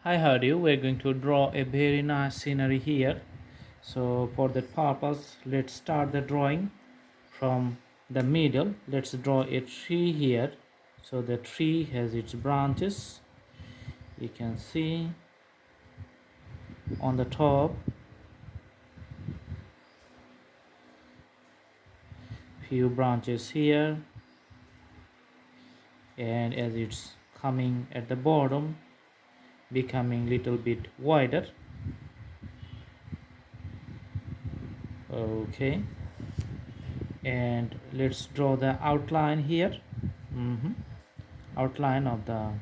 I heard you. We're going to draw a very nice scenery here. So for that purpose, let's start the drawing from the middle. Let's draw a tree here. So the tree has its branches. You can see on the top few branches here, and as it's coming at the bottom, becoming little bit wider. Okay, and let's draw the outline here. Outline of the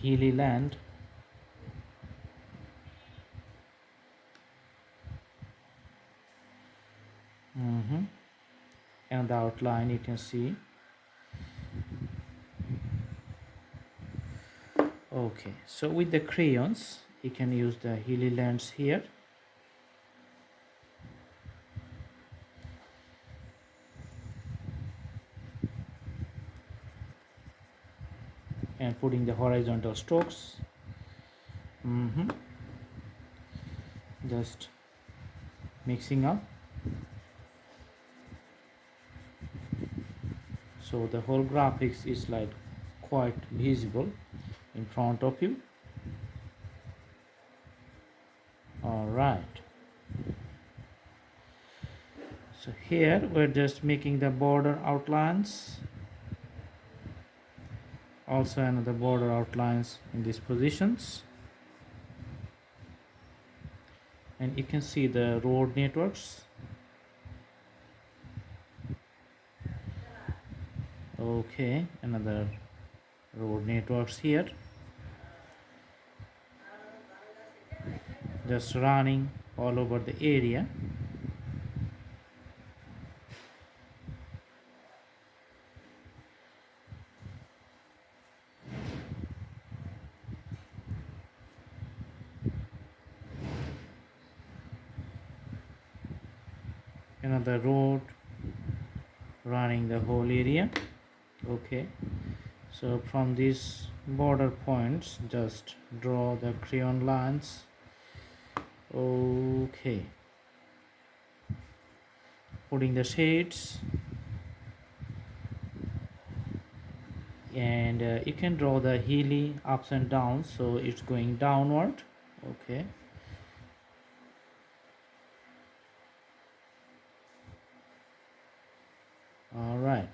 hilly land. And the outline you can see. Okay, so with the crayons you can use the hilly lands here. And putting the horizontal strokes. Just mixing up. So the whole graphics is like quite visible in front of you. All right. So here we're just making the border outlines. Also another border outlines in these positions. And you can see the road networks. Okay, another road networks here. Just running all over the area. Another road running the whole area. Okay, so from these border points just draw the crayon lines. Okay, putting the shades, and you can draw the hilly ups and downs, so it's going downward. Okay, all right.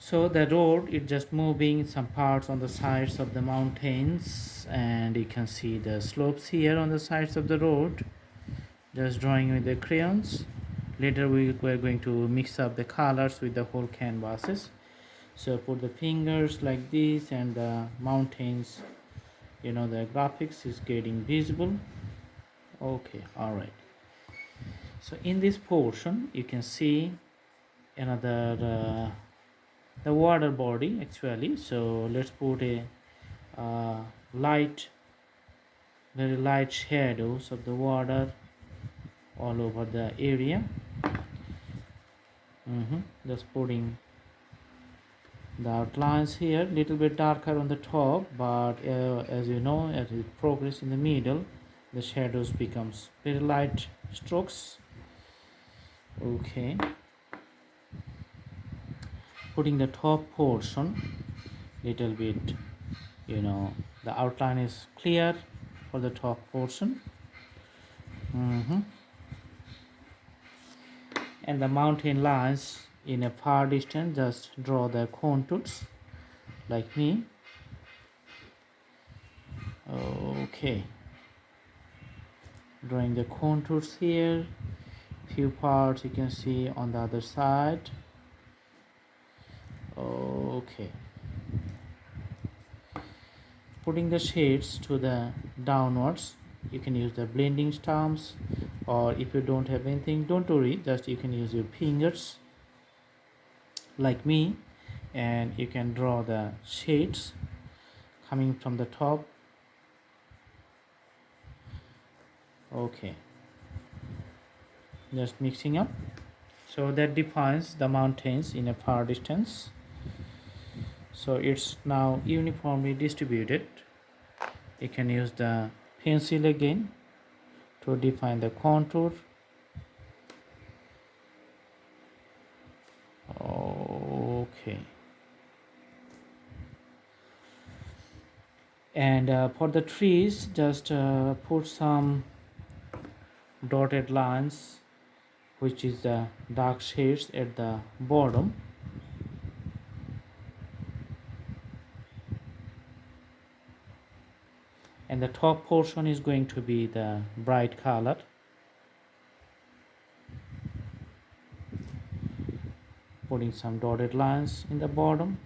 So the road is just moving some parts on the sides of the mountains, and you can see the slopes here on the sides of the road. Just drawing with the crayons. Later we're going to mix up the colors with the whole canvases. So put the fingers like this, and the mountains, the graphics is getting visible. Okay, all right. So in this portion you can see another the water body actually. So let's put a light, very light shadows of the water all over the area. Just putting the outlines here, little bit darker on the top, but as you know, as we progress in the middle, the shadows becomes very light strokes. Okay, putting the top portion little bit, the outline is clear for the top portion. And the mountain lines in a far distance, just draw the contours like me. Okay, drawing the contours here. Few parts you can see on the other side. Okay, putting the shades to the downwards. You can use the blending stumps, or if you don't have anything, don't worry, just you can use your fingers like me, and you can draw the shades coming from the top. Okay, just mixing up. So that defines the mountains in a far distance. So it's now uniformly distributed. You can use the pencil again to define the contour. Okay. And for the trees, just put some dotted lines, which is the dark shades at the bottom. And the top portion is going to be the bright color. Putting some dotted lines in the bottom.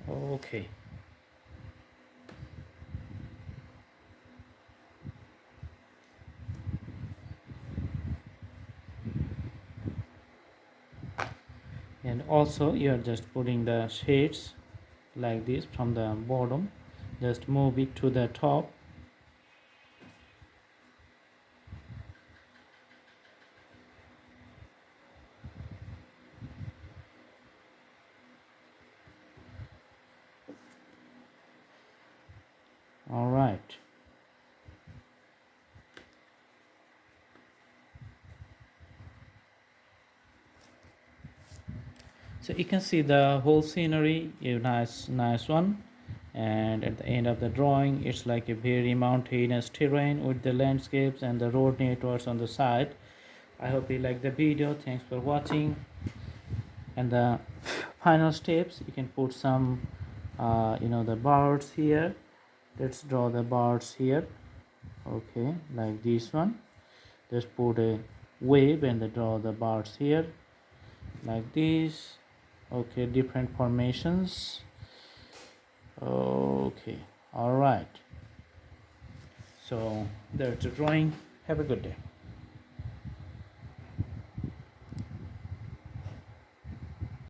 Okay. And also you are just putting the shades like this from the bottom, just move it to the top. All right. So you can see the whole scenery, a nice one. And at the end of the drawing, it's like a very mountainous terrain with the landscapes and the road networks on the side. I hope you like the video. Thanks for watching. And the final steps, you can put some the birds here. Let's draw the birds here. Okay, like this one. Just put a wave and draw the birds here like this. Okay, different formations. Okay, all right. So there's the drawing. Have a good day.